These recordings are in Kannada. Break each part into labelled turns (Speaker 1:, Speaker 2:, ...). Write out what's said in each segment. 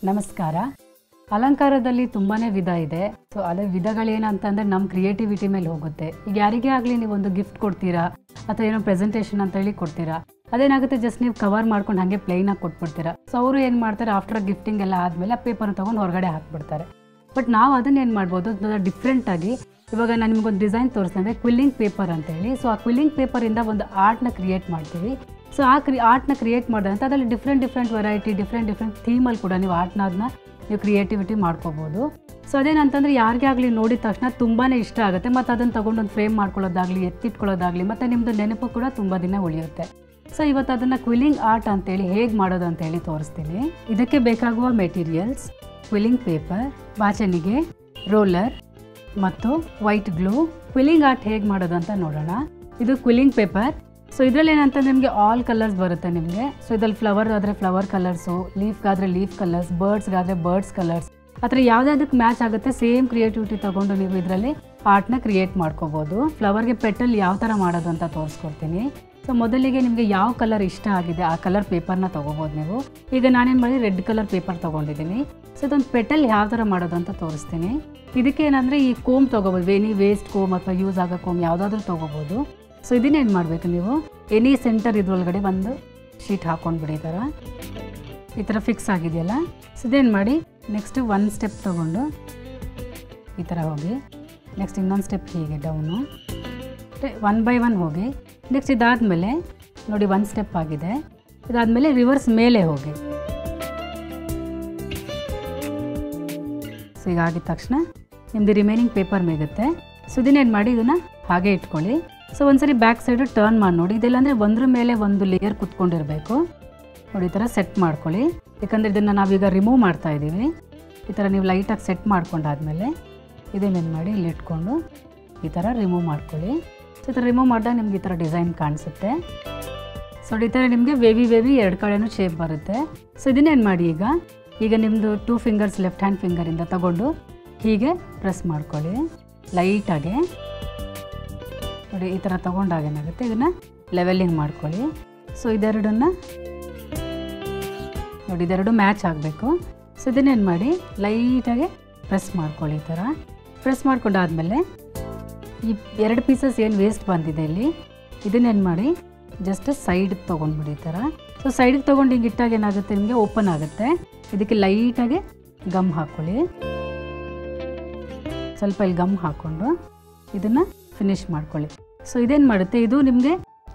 Speaker 1: ನಮಸ್ಕಾರ. ಅಲಂಕಾರದಲ್ಲಿ ತುಂಬಾನೇ ವಿಧ ಇದೆ. ಸೊ ಅದೇ ವಿಧಗಳೇನಂತಂದರೆ ನಮ್ಮ ಕ್ರಿಯೇಟಿವಿಟಿ ಮೇಲೆ ಹೋಗುತ್ತೆ. ಈಗ ಯಾರಿಗೇ ಆಗಲಿ ನೀವು ಒಂದು ಗಿಫ್ಟ್ ಕೊಡ್ತೀರಾ ಅಥವಾ ಏನೋ ಪ್ರೆಸೆಂಟೇಷನ್ ಅಂತ ಹೇಳಿ ಕೊಡ್ತೀರಾ, ಅದೇನಾಗುತ್ತೆ ಜಸ್ಟ್ ನೀವು ಕವರ್ ಮಾಡ್ಕೊಂಡು ಹಾಗೆ ಪ್ಲೈನಾಗಿ ಕೊಟ್ಬಿಡ್ತೀರಾ. ಸೊ ಅವರು ಏನು ಮಾಡ್ತಾರೆ, ಆಫ್ಟರ್ ಗಿಫ್ಟಿಂಗ್ ಎಲ್ಲ ಆದಮೇಲೆ ಆ ಪೇಪರ್ನ ತೊಗೊಂಡು ಹೊರಗಡೆ ಹಾಕ್ಬಿಡ್ತಾರೆ. ಬಟ್ ನಾವು ಅದನ್ನ ಏನು ಮಾಡ್ಬೋದು, ಡಿಫ್ರೆಂಟಾಗಿ ಇವಾಗ ನಾನು ನಿಮಗೊಂದು ಡಿಸೈನ್ ತೋರಿಸ್ತೇನೆ, ಕ್ವಿಲ್ಲಿಂಗ್ ಪೇಪರ್ ಅಂತೇಳಿ. ಸೊ ಆ ಕ್ವಿಲ್ಲಿಂಗ್ ಪೇಪರಿಂದ ಒಂದು ಆರ್ಟ್ನ ಕ್ರಿಯೇಟ್ ಮಾಡ್ತೀವಿ. ಸೊ ಆ ಆರ್ಟ್ನ ಕ್ರಿಯೇಟ್ ಮಾಡಿದಂಥ ಅದರಲ್ಲಿ ಡಿಫ್ರೆಂಟ್ ವೆರೈಟಿ ಡಿಫ್ರೆಂಟ್ ಥೀಮಲ್ಲಿ ಕೂಡ ನೀವು ಆರ್ಟ್ನ ಅದನ್ನ ನೀವು ಕ್ರಿಯೇಟಿವಿಟಿ ಮಾಡ್ಕೋಬೋದು. ಸೊ ಅದೇನಂತಂದರೆ ಯಾರಿಗೇ ಆಗಲಿ ನೋಡಿದ ತಕ್ಷಣ ತುಂಬಾ ಇಷ್ಟ ಆಗುತ್ತೆ. ಮತ್ತು ಅದನ್ನು ತೊಗೊಂಡು ಒಂದು ಫ್ರೇಮ್ ಮಾಡ್ಕೊಳ್ಳೋದಾಗಲಿ, ಎತ್ತಿಟ್ಕೊಳ್ಳೋದಾಗಲಿ, ಮತ್ತು ನಿಮ್ಮದು ನೆನಪು ಕೂಡ ತುಂಬ ದಿನ ಉಳಿಯುತ್ತೆ. ಸೊ ಇವತ್ತು ಅದನ್ನು ಕ್ವಿಲ್ಲಿಂಗ್ ಆರ್ಟ್ ಅಂತೇಳಿ ಹೇಗೆ ಮಾಡೋದು ಅಂತೇಳಿ ತೋರಿಸ್ತೀನಿ. ಇದಕ್ಕೆ ಬೇಕಾಗುವ ಮೆಟೀರಿಯಲ್ಸ್: ಕ್ವಿಲ್ಲಿಂಗ್ ಪೇಪರ್, ಬಾಚಣಿಗೆ, ರೋಲರ್ ಮತ್ತು ವೈಟ್ ಗ್ಲೂ. ಕ್ವಿಲ್ಲಿಂಗ್ ಆರ್ಟ್ ಹೇಗೆ ಮಾಡೋದು ಅಂತ ನೋಡೋಣ. ಇದು ಕ್ವಿಲ್ಲಿಂಗ್ ಪೇಪರ್. ಸೊ ಇದರಲ್ಲಿ ಏನಂತಂದ್ರೆ ನಿಮಗೆ ಆಲ್ ಕಲರ್ಸ್ ಬರುತ್ತೆ ನಿಮಗೆ. ಸೊ ಇದರಲ್ಲಿ ಫ್ಲವರ್ ಆದರೆ ಫ್ಲವರ್ ಕಲರ್ಸು, ಲೀಫ್ಗಾದರೆ ಲೀಫ್ ಕಲರ್ಸ್, ಬರ್ಡ್ಸ್ಗಾದರೆ ಬರ್ಡ್ಸ್ ಕಲರ್ಸ್, ಆ ಥರ ಯಾವುದಕ್ಕೆ ಮ್ಯಾಚ್ ಆಗುತ್ತೆ ಸೇಮ್ ಕ್ರಿಯೇಟಿವಿಟಿ ತೊಗೊಂಡು ನೀವು ಇದರಲ್ಲಿ ಆರ್ಟ್ನ ಕ್ರಿಯೇಟ್ ಮಾಡ್ಕೋಬೋದು. ಫ್ಲವರ್ಗೆ ಪೆಟಲ್ ಯಾವ ಥರ ಮಾಡೋದು ಅಂತ ತೋರಿಸ್ಕೊಡ್ತೀನಿ. ಸೊ ಮೊದಲಿಗೆ ನಿಮಗೆ ಯಾವ ಕಲರ್ ಇಷ್ಟ ಆಗಿದೆ ಆ ಕಲರ್ ಪೇಪರ್ನ ತೊಗೋಬೋದು ನೀವು. ಈಗ ನಾನೇನು ಮಾಡಿ ರೆಡ್ ಕಲರ್ ಪೇಪರ್ ತೊಗೊಂಡಿದ್ದೀನಿ. ಸೊ ಇದೊಂದು ಪೆಟಲ್ ಯಾವ ಥರ ಮಾಡೋದು ಅಂತ ತೋರಿಸ್ತೀನಿ. ಇದಕ್ಕೆ ಏನಂದರೆ ಈ ಕೋಮ್ ತೊಗೋಬೋದು, ಎನಿ ವೇಸ್ಟ್ ಕೋಮ್ ಅಥವಾ ಯೂಸ್ ಆಗೋ ಕೋಮ್ ಯಾವುದಾದ್ರೂ ತೊಗೋಬೋದು. ಸೊ ಇದನ್ನೇನು ಮಾಡಬೇಕು, ನೀವು ಎನಿ ಸೆಂಟರ್ ಇದ್ರೊಳಗಡೆ ಒಂದು ಶೀಟ್ ಹಾಕ್ಕೊಂಡ್ಬಿಡಿ. ಈ ಥರ ಫಿಕ್ಸ್ ಆಗಿದೆಯಲ್ಲ. ಸೊ ಇದೇನು ಮಾಡಿ ನೆಕ್ಸ್ಟ್ ಒಂದು ಸ್ಟೆಪ್ ತೊಗೊಂಡು ಈ ಥರ ಹೋಗಿ, ನೆಕ್ಸ್ಟ್ ಇನ್ನೊಂದು ಸ್ಟೆಪ್ ಹೀಗೆ ಡೌನು, 1 by 1 ಹೋಗಿ. ನೆಕ್ಸ್ಟ್ ಇದಾದಮೇಲೆ ನೋಡಿ ಒಂದು ಸ್ಟೆಪ್ ಆಗಿದೆ. ಇದಾದಮೇಲೆ ರಿವರ್ಸ್ ಮೇಲೆ ಹೋಗಿ. ಸೊ ಈಗ ಆಗಿದ ತಕ್ಷಣ ನಿಮ್ಮದು ರಿಮೈನಿಂಗ್ ಪೇಪರ್ ಮೇಗುತ್ತೆ. ಸೊ ಇದನ್ನೇನು ಮಾಡಿ ಇದನ್ನು ಹಾಗೆ ಇಟ್ಕೊಳ್ಳಿ. ಸೊ ಒಂದ್ಸರಿ ಬ್ಯಾಕ್ ಸೈಡು ಟರ್ನ್ ಮಾಡಿ ನೋಡಿ. ಇದೆಲ್ಲ ಅಂದರೆ ಒಂದ್ರ ಮೇಲೆ ಒಂದು ಲೇಯರ್ ಕುತ್ಕೊಂಡಿರಬೇಕು ನೋಡಿ. ಈ ಥರ ಸೆಟ್ ಮಾಡ್ಕೊಳ್ಳಿ. ಯಾಕಂದರೆ ಇದನ್ನು ನಾವೀಗ ರಿಮೂವ್ ಮಾಡ್ತಾ ಇದ್ದೀವಿ. ಈ ಥರ ನೀವು ಲೈಟಾಗಿ ಸೆಟ್ ಮಾಡ್ಕೊಂಡಾದ್ಮೇಲೆ ಇದನ್ನೇನು ಮಾಡಿ ಇಲ್ಲಿ ಇಟ್ಕೊಂಡು ಈ ಥರ ರಿಮೂವ್ ಮಾಡ್ಕೊಳ್ಳಿ. ಸೊ ಈ ಥರ ರಿಮೂವ್ ಮಾಡಿದಾಗ ನಿಮ್ಗೆ ಈ ಥರ ಡಿಸೈನ್ ಕಾಣಿಸುತ್ತೆ. ಸೊ ಈ ಥರ ನಿಮಗೆ ವೇವಿ 2 ಕಡೆನೂ ಶೇಪ್ ಬರುತ್ತೆ. ಸೊ ಇದನ್ನೇನು ಮಾಡಿ ಈಗ ನಿಮ್ಮದು 2 ಫಿಂಗರ್ಸ್ ಲೆಫ್ಟ್ ಹ್ಯಾಂಡ್ ಫಿಂಗರಿಂದ ತಗೊಂಡು ಹೀಗೆ ಪ್ರೆಸ್ ಮಾಡ್ಕೊಳ್ಳಿ ಲೈಟಾಗೆ ನೋಡಿ. ಈ ಥರ ತೊಗೊಂಡಾಗ ಏನಾಗುತ್ತೆ, ಇದನ್ನು ಲೆವೆಲಿಂಗ್ ಮಾಡ್ಕೊಳ್ಳಿ. ಸೊ ಇದೆರಡನ್ನು ನೋಡಿ, ಇದೆರಡು ಮ್ಯಾಚ್ ಆಗಬೇಕು. ಸೊ ಇದನ್ನೇನು ಮಾಡಿ ಲೈಟಾಗಿ ಪ್ರೆಸ್ ಮಾಡ್ಕೊಳ್ಳಿ. ಈ ಥರ ಪ್ರೆಸ್ ಮಾಡ್ಕೊಂಡಾದ್ಮೇಲೆ ಈ 2 ಪೀಸಸ್ ಏನು ವೇಸ್ಟ್ ಬಂದಿದೆ ಇಲ್ಲಿ, ಇದನ್ನೇನು ಮಾಡಿ ಜಸ್ಟ್ ಸೈಡ್ಗೆ ತೊಗೊಂಡ್ಬಿಡಿ ಈ ಥರ. ಸೊ ಸೈಡ್ಗೆ ತೊಗೊಂಡು ಹಿಂಗೆ ಇಟ್ಟಾಗ ಏನಾಗುತ್ತೆ, ನಿಮಗೆ ಓಪನ್ ಆಗುತ್ತೆ. ಇದಕ್ಕೆ ಲೈಟಾಗಿ ಗಮ್ ಹಾಕ್ಕೊಳ್ಳಿ. ಸ್ವಲ್ಪ ಇಲ್ಲಿ ಗಮ್ ಹಾಕ್ಕೊಂಡು ಇದನ್ನು ಫಿನಿಶ್ ಮಾಡ್ಕೊಳ್ಳಿ. ಸೊ ಇದೇನು ಮಾಡುತ್ತೆ, ಇದು ನಿಮಗೆ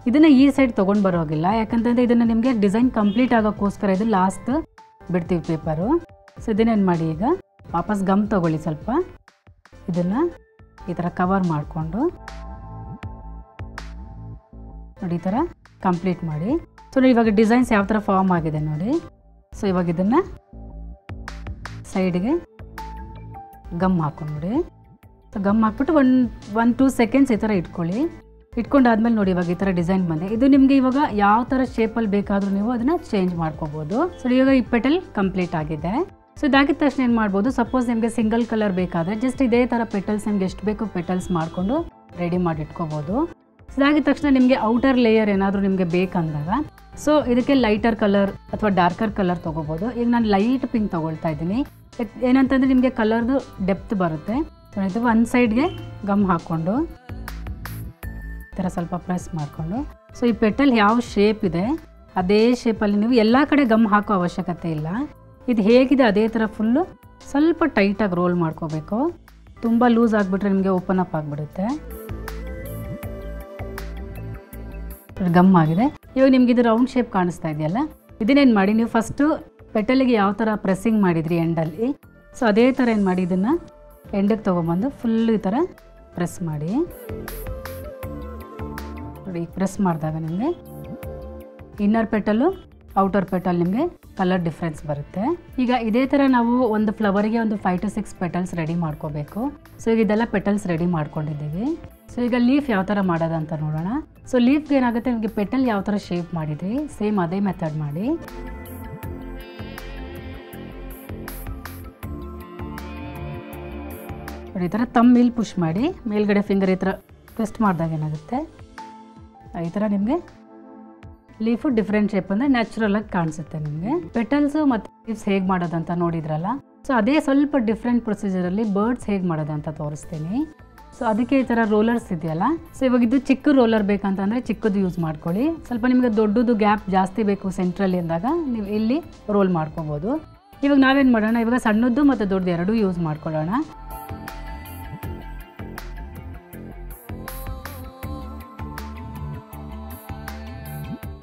Speaker 1: ಇದನ್ನು ಈ ಸೈಡ್ ತೊಗೊಂಡು ಬರೋಗಿಲ್ಲ. ಯಾಕಂತಂದರೆ ಇದನ್ನು ನಿಮಗೆ ಡಿಸೈನ್ ಕಂಪ್ಲೀಟ್ ಆಗೋಕ್ಕೋಸ್ಕರ ಇದು ಲಾಸ್ಟ್ ಬಿಡ್ತೀವಿ ಪೇಪರು. ಸೊ ಇದನ್ನೇನು ಮಾಡಿ ಈಗ ವಾಪಸ್ ಗಮ್ ತೊಗೊಳ್ಳಿ. ಸ್ವಲ್ಪ ಇದನ್ನು ಈ ಥರ ಕವರ್ ಮಾಡಿಕೊಂಡು ನೋಡಿ ಈ ಥರ ಕಂಪ್ಲೀಟ್ ಮಾಡಿ. ಸೊ ನೋಡಿ ಇವಾಗ ಡಿಸೈನ್ಸ್ ಯಾವ ಥರ ಫಾರ್ಮ್ ಆಗಿದೆ ನೋಡಿ. ಸೊ ಇವಾಗ ಇದನ್ನು ಸೈಡ್ಗೆ ಗಮ್ ಹಾಕೊಂಡ್ಬಿಡಿ. ಸೊ ಗಮ್ ಹಾಕ್ಬಿಟ್ಟು 1-2 ಸೆಕೆಂಡ್ಸ್ ಈ ಥರ ಇಟ್ಕೊಳ್ಳಿ. ಇಟ್ಕೊಂಡಾದ್ಮೇಲೆ ನೋಡಿ ಇವಾಗ ಈ ಥರ ಡಿಸೈನ್ ಬಂದೆ. ಇದು ನಿಮಗೆ ಇವಾಗ ಯಾವ ಥರ ಶೇಪಲ್ಲಿ ಬೇಕಾದರೂ ನೀವು ಅದನ್ನು ಚೇಂಜ್ ಮಾಡ್ಕೋಬೋದು. ಸೊ ಇವಾಗ ಈ ಪೆಟಲ್ ಕಂಪ್ಲೀಟ್ ಆಗಿದೆ. ಸೊ ಇದಾಗಿದ ತಕ್ಷಣ ಏನು ಮಾಡ್ಬೋದು, ಸಪೋಸ್ ನಿಮಗೆ ಸಿಂಗಲ್ ಕಲರ್ ಬೇಕಾದರೆ ಜಸ್ಟ್ ಇದೇ ಥರ ಪೆಟಲ್ಸ್ ನಿಮ್ಗೆ ಎಷ್ಟು ಬೇಕು ಪೆಟಲ್ಸ್ ಮಾಡಿಕೊಂಡು ರೆಡಿ ಮಾಡಿ ಇಟ್ಕೋಬೋದು. ಇದಾಗಿದ ತಕ್ಷಣ ನಿಮಗೆ ಔಟರ್ ಲೇಯರ್ ಏನಾದರೂ ನಿಮಗೆ ಬೇಕಂದಾಗ ಸೊ ಇದಕ್ಕೆ ಲೈಟರ್ ಕಲರ್ ಅಥವಾ ಡಾರ್ಕರ್ ಕಲರ್ ತೊಗೋಬೋದು. ಈಗ ನಾನು ಲೈಟ್ ಪಿಂಕ್ ತೊಗೊಳ್ತಾ ಇದ್ದೀನಿ. ಏನಂತಂದರೆ ನಿಮಗೆ ಕಲರ್ದು ಡೆಪ್ತ್ ಬರುತ್ತೆ. ಸೊ ಇದು ಒಂದು ಸೈಡ್ಗೆ ಗಮ್ ಹಾಕ್ಕೊಂಡು ಈ ಥರ ಸ್ವಲ್ಪ ಪ್ರೆಸ್ ಮಾಡಿಕೊಂಡು, ಸೊ ಈ ಪೆಟಲ್ ಯಾವ ಶೇಪ್ ಇದೆ ಅದೇ ಶೇಪಲ್ಲಿ ನೀವು ಎಲ್ಲ ಕಡೆ ಗಮ್ ಹಾಕೋ ಅವಶ್ಯಕತೆ ಇಲ್ಲ. ಇದು ಹೇಗಿದೆ ಅದೇ ಥರ ಫುಲ್ಲು ಸ್ವಲ್ಪ ಟೈಟಾಗಿ ರೋಲ್ ಮಾಡ್ಕೋಬೇಕು. ತುಂಬ ಲೂಸ್ ಆಗಿಬಿಟ್ರೆ ನಿಮಗೆ ಓಪನ್ ಅಪ್ ಆಗಿಬಿಡುತ್ತೆ. ಗಮ್ ಆಗಿದೆ. ಇವಾಗ ನಿಮ್ಗೆ ಇದು ರೌಂಡ್ ಶೇಪ್ ಕಾಣಿಸ್ತಾ ಇದೆಯಲ್ಲ, ಇದನ್ನೇನು ಮಾಡಿ ನೀವು ಫಸ್ಟು ಪೆಟಲಿಗೆ ಯಾವ ಥರ ಪ್ರೆಸ್ಸಿಂಗ್ ಮಾಡಿದ್ರಿ ಎಂಡಲ್ಲಿ, ಸೊ ಅದೇ ಥರ ಏನು ಮಾಡಿ ಇದನ್ನು ಎಂಡಿಗೆ ತೊಗೊಂಬಂದು ಫುಲ್ಲು ಈ ಥರ ಪ್ರೆಸ್ ಮಾಡಿ ನೋಡಿ. ಪ್ರೆಸ್ ಮಾಡಿದಾಗ ನಿಮಗೆ ಇನ್ನರ್ ಪೆಟಲು ಔಟರ್ ಪೆಟಲ್ ನಿಮಗೆ ಕಲರ್ ಡಿಫ್ರೆನ್ಸ್ ಬರುತ್ತೆ. ಈಗ ಇದೇ ಥರ ನಾವು ಒಂದು ಫ್ಲವರಿಗೆ ಒಂದು 5 to 6 ಪೆಟಲ್ಸ್ ರೆಡಿ ಮಾಡ್ಕೋಬೇಕು. ಸೊ ಈಗ ಇದೆಲ್ಲ ಪೆಟಲ್ಸ್ ರೆಡಿ ಮಾಡ್ಕೊಂಡಿದ್ದೀವಿ. ಸೊ ಈಗ ಲೀಫ್ ಯಾವ ಥರ ಮಾಡೋದು ಅಂತ ನೋಡೋಣ. ಸೊ ಲೀಫ್ಗೆ ಏನಾಗುತ್ತೆ, ನಿಮಗೆ ಪೆಟಲ್ ಯಾವ ಥರ ಶೇಪ್ ಮಾಡಿದ್ವಿ ಸೇಮ್ ಅದೇ ಮೆಥಡ್ ಮಾಡಿ ನೋಡಿ. ಈ ಥರ ಮೇಲೆ ಪುಷ್ ಮಾಡಿ ಮೇಲ್ಗಡೆ ಫಿಂಗರ್ ಈ ಥರ ಟ್ವಿಸ್ಟ್ ಮಾಡಿದಾಗ ಏನಾಗುತ್ತೆ, ಈ ಥರ ನಿಮಗೆ ಲೀಫು ಡಿಫ್ರೆಂಟ್ ಶೇಪ್ ಅಂದರೆ ನ್ಯಾಚುರಲ್ ಆಗಿ ಕಾಣಿಸುತ್ತೆ ನಿಮಗೆ. ಪೆಟಲ್ಸು ಮತ್ತು ಲೀವ್ಸ್ ಹೇಗೆ ಮಾಡೋದಂತ ನೋಡಿದ್ರಲ್ಲ. ಸೊ ಅದೇ ಸ್ವಲ್ಪ ಡಿಫ್ರೆಂಟ್ ಪ್ರೊಸೀಜರಲ್ಲಿ ಬರ್ಡ್ಸ್ ಹೇಗೆ ಮಾಡೋದಂತ ತೋರಿಸ್ತೀನಿ. ಸೊ ಅದಕ್ಕೆ ಈ ಥರ ರೋಲರ್ಸ್ ಇದೆಯಲ್ಲ, ಸೊ ಇವಾಗ ಇದು ಚಿಕ್ಕ ರೋಲರ್ ಬೇಕಂತಂದರೆ ಚಿಕ್ಕದು ಯೂಸ್ ಮಾಡ್ಕೊಳ್ಳಿ. ಸ್ವಲ್ಪ ನಿಮಗೆ ದೊಡ್ಡದು ಗ್ಯಾಪ್ ಜಾಸ್ತಿ ಬೇಕು ಸೆಂಟ್ರಲ್ಲಿ ಅಂದಾಗ ನೀವು ಇಲ್ಲಿ ರೋಲ್ ಮಾಡ್ಕೋಬೋದು. ಇವಾಗ ನಾವೇನು ಮಾಡೋಣ, ಇವಾಗ ಸಣ್ಣದ್ದು ಮತ್ತು ದೊಡ್ಡದು ಎರಡೂ ಯೂಸ್ ಮಾಡ್ಕೊಳ್ಳೋಣ.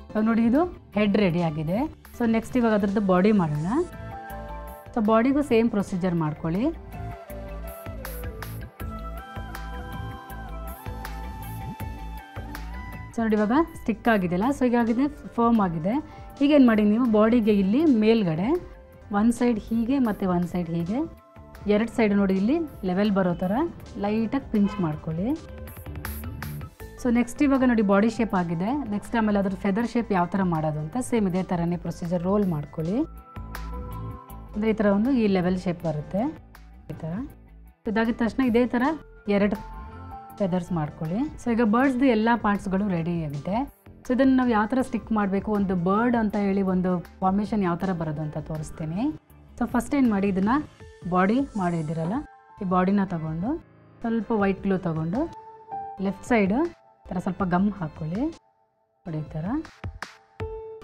Speaker 1: ಇವಾಗ ನೋಡಿ ಇದು ಹೆಡ್ ರೆಡಿ ಆಗಿದೆ. ಸೊ ನೆಕ್ಸ್ಟ್ ಇವಾಗ ಅದರದ್ದು ಬಾಡಿ ಮಾಡೋಣ. ಸೊ ಬಾಡಿಗೂ ಸೇಮ್ ಪ್ರೊಸೀಜರ್ ಮಾಡ್ಕೊಳ್ಳಿ. ಸೊ ನೋಡಿ ಇವಾಗ ಸ್ಟಿಕ್ ಆಗಿದೆಯಲ್ಲ, ಸೊ ಹೀಗಾಗಿದೆ, ಫರ್ಮ್ ಆಗಿದೆ. ಈಗೇನು ಮಾಡಿ ನೀವು ಬಾಡಿಗೆ ಇಲ್ಲಿ ಮೇಲ್ಗಡೆ ಒಂದು ಸೈಡ್ ಹೀಗೆ ಮತ್ತು ಒಂದು ಸೈಡ್ ಹೀಗೆ ಎರಡು ಸೈಡ್ ನೋಡಿ ಇಲ್ಲಿ ಲೆವೆಲ್ ಬರೋ ಥರ ಲೈಟಾಗಿ ಪಿಂಚ್ ಮಾಡ್ಕೊಳ್ಳಿ. ಸೊ ನೆಕ್ಸ್ಟ್ ಇವಾಗ ನೋಡಿ ಬಾಡಿ ಶೇಪ್ ಆಗಿದೆ. ನೆಕ್ಸ್ಟ್ ಆಮೇಲೆ ಅದ್ರ ಫೆದರ್ ಶೇಪ್ ಯಾವ ಥರ ಮಾಡೋದು ಅಂತ ಸೇಮ್ ಇದೇ ಥರನೇ ಪ್ರೊಸೀಜರ್ ರೋಲ್ ಮಾಡ್ಕೊಳ್ಳಿ. ಅಂದರೆ ಈ ಥರ ಒಂದು ಈ ಲೆವೆಲ್ ಶೇಪ್ ಬರುತ್ತೆ ಈ ಥರ. ಇದಾಗಿದ ತಕ್ಷಣ ಇದೇ ಥರ ಎರಡು ಫೆದರ್ಸ್ ಮಾಡ್ಕೊಳ್ಳಿ. ಸೊ ಈಗ ಬರ್ಡ್ಸ್ದು ಎಲ್ಲ ಪಾರ್ಟ್ಸ್ಗಳು ರೆಡಿ ಆಗಿದೆ. ಸೊ ಇದನ್ನು ನಾವು ಯಾವ ಥರ ಸ್ಟಿಕ್ ಮಾಡಬೇಕು, ಒಂದು ಬರ್ಡ್ ಅಂತ ಹೇಳಿ ಒಂದು ಫಾರ್ಮೇಷನ್ ಯಾವ ಥರ ಬರೋದು ಅಂತ ತೋರಿಸ್ತೀನಿ. ಸೊ ಫಸ್ಟ್ ಏನು ಮಾಡಿ, ಇದನ್ನು ಬಾಡಿ ಮಾಡಿದ್ದೀರಲ್ಲ, ಈ ಬಾಡಿನ ತಗೊಂಡು ಸ್ವಲ್ಪ ವೈಟ್ ಗ್ಲೂ ತಗೊಂಡು ಲೆಫ್ಟ್ ಸೈಡು ಈ ಥರ ಸ್ವಲ್ಪ ಗಮ್ ಹಾಕ್ಕೊಳ್ಳಿ ನೋಡಿ ಈ ಥರ.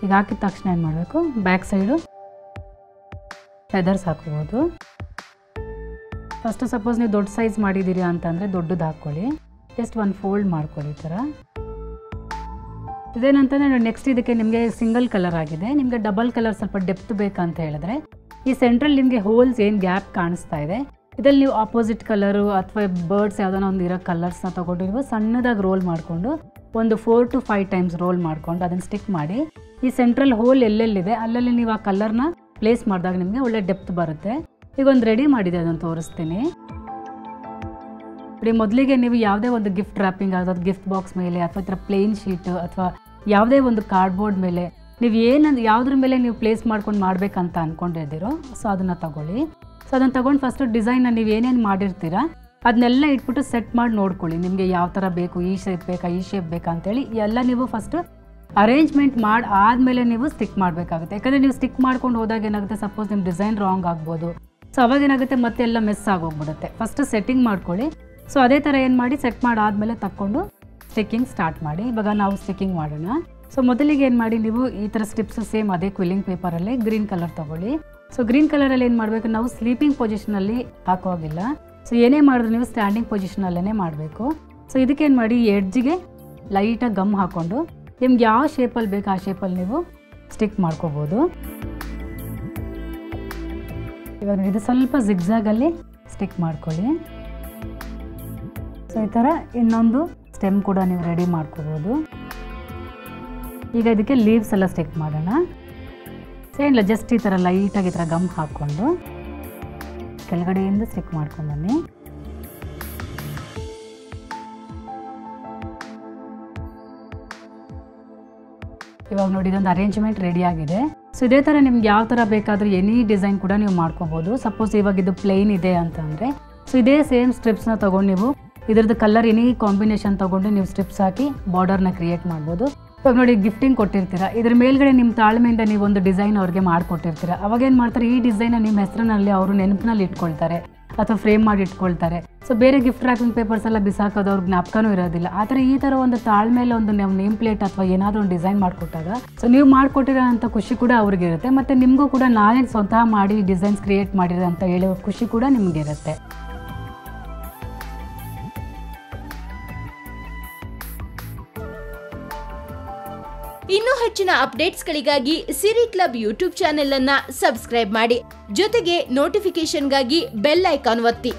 Speaker 1: ಈಗ ಹಾಕಿದ ತಕ್ಷಣ ಏನು ಮಾಡಬೇಕು, ಬ್ಯಾಕ್ ಸೈಡು ಫೆದರ್ಸ್ ಹಾಕ್ಬೋದು. ಫಸ್ಟು ಸಪೋಸ್ ನೀವು ದೊಡ್ಡ ಸೈಜ್ ಮಾಡಿದ್ದೀರಿ ಅಂತಂದರೆ ದೊಡ್ಡದು ಹಾಕ್ಕೊಳ್ಳಿ. ಜಸ್ಟ್ ಒಂದು ಫೋಲ್ಡ್ ಮಾಡ್ಕೊಳ್ಳಿ ಈ ಥರ. ಇದೇನಂತಂದರೆ ನೆಕ್ಸ್ಟ್ ಇದಕ್ಕೆ ನಿಮಗೆ ಸಿಂಗಲ್ ಕಲರ್ ಆಗಿದೆ. ನಿಮಗೆ ಡಬಲ್ ಕಲರ್ ಸ್ವಲ್ಪ ಡೆಪ್ತ್ ಬೇಕಂತ ಹೇಳಿದ್ರೆ ಈ ಸೆಂಟ್ರಲ್ಲಿ ನಿಮಗೆ ಹೋಲ್ಸ್ ಏನು ಗ್ಯಾಪ್ ಕಾಣಿಸ್ತಾ ಇದೆ, ಇದರಲ್ಲಿ ನೀವು ಆಪೋಸಿಟ್ ಕಲರು ಅಥವಾ ಬರ್ಡ್ಸ್ ಯಾವುದಾನ ಒಂದು ಇರೋ ಕಲರ್ಸ್ನ ತೊಗೊಂಡು ನೀವು ಸಣ್ಣದಾಗಿ ರೋಲ್ ಮಾಡಿಕೊಂಡು ಒಂದು 4 to 5 ಟೈಮ್ಸ್ ರೋಲ್ ಮಾಡ್ಕೊಂಡು ಅದನ್ನು ಸ್ಟಿಕ್ ಮಾಡಿ ಈ ಸೆಂಟ್ರಲ್ ಹೋಲ್ ಎಲ್ಲೆಲ್ಲಿದೆ ಅಲ್ಲಲ್ಲಿ ನೀವು ಆ ಕಲರ್ನ ಪ್ಲೇಸ್ ಮಾಡಿದಾಗ ನಿಮಗೆ ಒಳ್ಳೆ ಡೆಪ್ತ್ ಬರುತ್ತೆ. ಈಗ ಒಂದು ರೆಡಿ ಮಾಡಿದೆ, ಅದನ್ನು ತೋರಿಸ್ತೀನಿ ನೋಡಿ. ಮೊದಲಿಗೆ ನೀವು ಯಾವುದೇ ಒಂದು ಗಿಫ್ಟ್ ರ್ಯಾಪಿಂಗ್ ಆಗೋದು ಗಿಫ್ಟ್ ಬಾಕ್ಸ್ ಮೇಲೆ ಅಥವಾ ಈ ಥರ ಪ್ಲೇನ್ ಶೀಟ್ ಅಥವಾ ಯಾವುದೇ ಒಂದು ಕಾರ್ಡ್ಬೋರ್ಡ್ ಮೇಲೆ ನೀವು ಯಾವುದ್ರ ಮೇಲೆ ನೀವು ಪ್ಲೇಸ್ ಮಾಡ್ಕೊಂಡು ಮಾಡಬೇಕಂತ ಅಂದ್ಕೊಂಡಿದ್ದೀರೋ ಸೊ ಅದನ್ನು ತಗೊಳ್ಳಿ. ಸೊ ಅದನ್ನು ತೊಗೊಂಡು ಫಸ್ಟು ಡಿಸೈನ್ನ ನೀವು ಏನೇನು ಮಾಡಿರ್ತೀರ ಅದನ್ನೆಲ್ಲ ಇಟ್ಬಿಟ್ಟು ಸೆಟ್ ಮಾಡಿ ನೋಡ್ಕೊಳ್ಳಿ. ನಿಮಗೆ ಯಾವ ಥರ ಬೇಕು, ಈ ಶೇಪ್ ಬೇಕಾ ಈ ಶೇಪ್ ಬೇಕಾ ಅಂತೇಳಿ ಎಲ್ಲ ನೀವು ಫಸ್ಟು ಅರೇಂಜ್ಮೆಂಟ್ ಮಾಡಿ ಆದಮೇಲೆ ನೀವು ಸ್ಟಿಕ್ ಮಾಡಬೇಕಾಗುತ್ತೆ. ಯಾಕಂದರೆ ನೀವು ಸ್ಟಿಕ್ ಮಾಡ್ಕೊಂಡು ಹೋದಾಗ ಏನಾಗುತ್ತೆ, ಸಪೋಸ್ ನಿಮ್ಮ ಡಿಸೈನ್ ರಾಂಗ್ ಆಗ್ಬೋದು. ಸೊ ಅವಾಗೇನಾಗುತ್ತೆ ಮತ್ತೆ ಎಲ್ಲ ಮೆಸ್ ಆಗೋಗ್ಬಿಡುತ್ತೆ. ಫಸ್ಟು ಸೆಟ್ಟಿಂಗ್ ಮಾಡ್ಕೊಳ್ಳಿ. ಸೊ ಅದೇ ಥರ ಏನು ಮಾಡಿ ಸೆಟ್ ಮಾಡಾದಮೇಲೆ ತಕ್ಕೊಂಡು ಸ್ಟಿಕ್ಕಿಂಗ್ ಸ್ಟಾರ್ಟ್ ಮಾಡಿ. ಇವಾಗ ನಾವು ಸ್ಟಿಕ್ಕಿಂಗ್ ಮಾಡೋಣ. ಸೊ ಮೊದಲಿಗೆ ಏನು ಮಾಡಿ, ನೀವು ಈ ಥರ ಸ್ಟ್ರಿಪ್ಸ್ ಸೇಮ್ ಅದೇ ಕ್ವಿಲ್ಲಿಂಗ್ ಪೇಪರಲ್ಲೇ ಗ್ರೀನ್ ಕಲರ್ ತೊಗೊಳ್ಳಿ. ಸೊ ಗ್ರೀನ್ ಕಲರಲ್ಲಿ ಏನು ಮಾಡಬೇಕು, ನಾವು ಸ್ಲೀಪಿಂಗ್ ಪೊಸಿಷನಲ್ಲಿ ಹಾಕೋಗಿಲ್ಲ. ಸೊ ಏನೇ ಮಾಡಿದ್ರು ನೀವು ಸ್ಟ್ಯಾಂಡಿಂಗ್ ಪೊಸಿಷನಲ್ಲೇ ಮಾಡಬೇಕು. ಸೊ ಇದಕ್ಕೇನು ಮಾಡಿ, ಎಡ್ಜಿಗೆ ಲೈಟಾಗಿ ಗಮ್ ಹಾಕ್ಕೊಂಡು ನಿಮ್ಗೆ ಯಾವ ಶೇಪಲ್ಲಿ ಬೇಕು ಆ ಶೇಪಲ್ಲಿ ನೀವು ಸ್ಟಿಕ್ ಮಾಡ್ಕೋಬೋದು. ಇವಾಗ ಇದು ಸ್ವಲ್ಪ ಜಿಗ್ಜಾಗಲ್ಲಿ ಸ್ಟಿಕ್ ಮಾಡ್ಕೊಳ್ಳಿ. ಸೊ ಈ ಥರ ಇನ್ನೊಂದು ಸ್ಟೆಮ್ ಕೂಡ ನೀವು ರೆಡಿ ಮಾಡ್ಕೋಬೋದು. ಈಗ ಇದಕ್ಕೆ ಲೀವ್ಸ್ ಎಲ್ಲ ಸ್ಟಿಕ್ ಮಾಡೋಣ. ಏನಿಲ್ಲ, ಜಸ್ಟ್ ಈ ಥರ ಲೈಟಾಗಿ ಈ ಥರ ಗಮ್ ಹಾಕ್ಕೊಂಡು ಕೆಳಗಡೆಯಿಂದ ಸ್ಟಿಕ್ ಮಾಡ್ಕೊಂಡು ಬನ್ನಿ. ಇವಾಗ ನೋಡಿ ಇದೊಂದು ಅರೇಂಜ್ಮೆಂಟ್ ರೆಡಿ ಆಗಿದೆ. ಸೊ ಇದೇ ಥರ ನಿಮ್ಗೆ ಯಾವ ಥರ ಬೇಕಾದರೂ ಎನಿ ಡಿಸೈನ್ ಕೂಡ ನೀವು ಮಾಡ್ಕೋಬೋದು. ಸಪೋಸ್ ಇವಾಗ ಇದು ಪ್ಲೇನ್ ಇದೆ ಅಂತಂದರೆ ಸೊ ಇದೇ ಸೇಮ್ ಸ್ಟ್ರಿಪ್ಸ್ನ ತೊಗೊಂಡು ನೀವು ಇದ್ರದ್ದು ಕಲರ್ ಎನಿ ಕಾಂಬಿನೇಷನ್ ತೊಗೊಂಡು ನೀವು ಸ್ಟ್ರಿಪ್ಸ್ ಹಾಕಿ ಬಾರ್ಡರ್ನ ಕ್ರಿಯೇಟ್ ಮಾಡ್ಬೋದು. ಇವಾಗ ನೋಡಿ ಗಿಫ್ಟಿಂಗ್ ಕೊಟ್ಟಿರ್ತೀರ, ಇದ್ರ ಮೇಲ್ಗಡೆ ನಿಮ್ಮ ತಾಳ್ಮೆಯಿಂದ ನೀವು ಒಂದು ಡಿಸೈನ್ ಅವ್ರಿಗೆ ಮಾಡಿಕೊಟ್ಟಿರ್ತೀರ. ಅವಾಗೇನು ಮಾಡ್ತಾರೆ, ಈ ಡಿಸೈನ ನಿಮ್ಮ ಹೆಸರಿನಲ್ಲಿ ಅವರು ನೆನಪಿನಲ್ಲಿ ಇಟ್ಕೊಳ್ತಾರೆ ಅಥವಾ ಫ್ರೇಮ್ ಮಾಡಿ ಇಟ್ಕೊಳ್ತಾರೆ. ಸೊ ಬೇರೆ ಗಿಫ್ಟ್ ರ್ಯಾಪಿಂಗ್ ಪೇಪರ್ಸ್ ಎಲ್ಲ ಬಿಸಾಕೋದು ಅವ್ರಿಗೆ ಜ್ಞಾಪಕನೂ ಇರೋದಿಲ್ಲ. ಆ ಥರ ಈ ಥರ ಒಂದು ತಾಳ್ಮೇಲೆ ಒಂದು ನಾವು ನೇಮ್ ಪ್ಲೇಟ್ ಅಥವಾ ಏನಾದರೂ ಒಂದು ಡಿಸೈನ್ ಮಾಡಿಕೊಟ್ಟಾಗ ಸೊ ನೀವು ಮಾಡಿಕೊಟ್ಟಿರೋ ಅಂಥ ಖುಷಿ ಕೂಡ ಅವ್ರಿಗಿರುತ್ತೆ. ಮತ್ತು ನಿಮಗೂ ಕೂಡ ನಾನೇ ಸ್ವತಃ ಮಾಡಿ ಡಿಸೈನ್ಸ್ ಕ್ರಿಯೇಟ್ ಮಾಡಿರೋ ಅಂತ ಹೇಳೋ ಖುಷಿ ಕೂಡ ನಿಮಗಿರುತ್ತೆ.
Speaker 2: ಇನ್ನೂ ಹೆಚ್ಚಿನ ಅಪ್ಡೇಟ್ಸ್ಗಳಿಗಾಗಿ ಸಿರಿ ಕ್ಲಬ್ ಯೂಟ್ಯೂಬ್ ಚಾನೆಲ್ ಅನ್ನ ಸಬ್ಸ್ಕ್ರೈಬ್ ಮಾಡಿ. ಜೊತೆಗೆ ನೋಟಿಫಿಕೇಶನ್ಗಾಗಿ ಬೆಲ್ ಐಕಾನ್ ಒತ್ತಿ.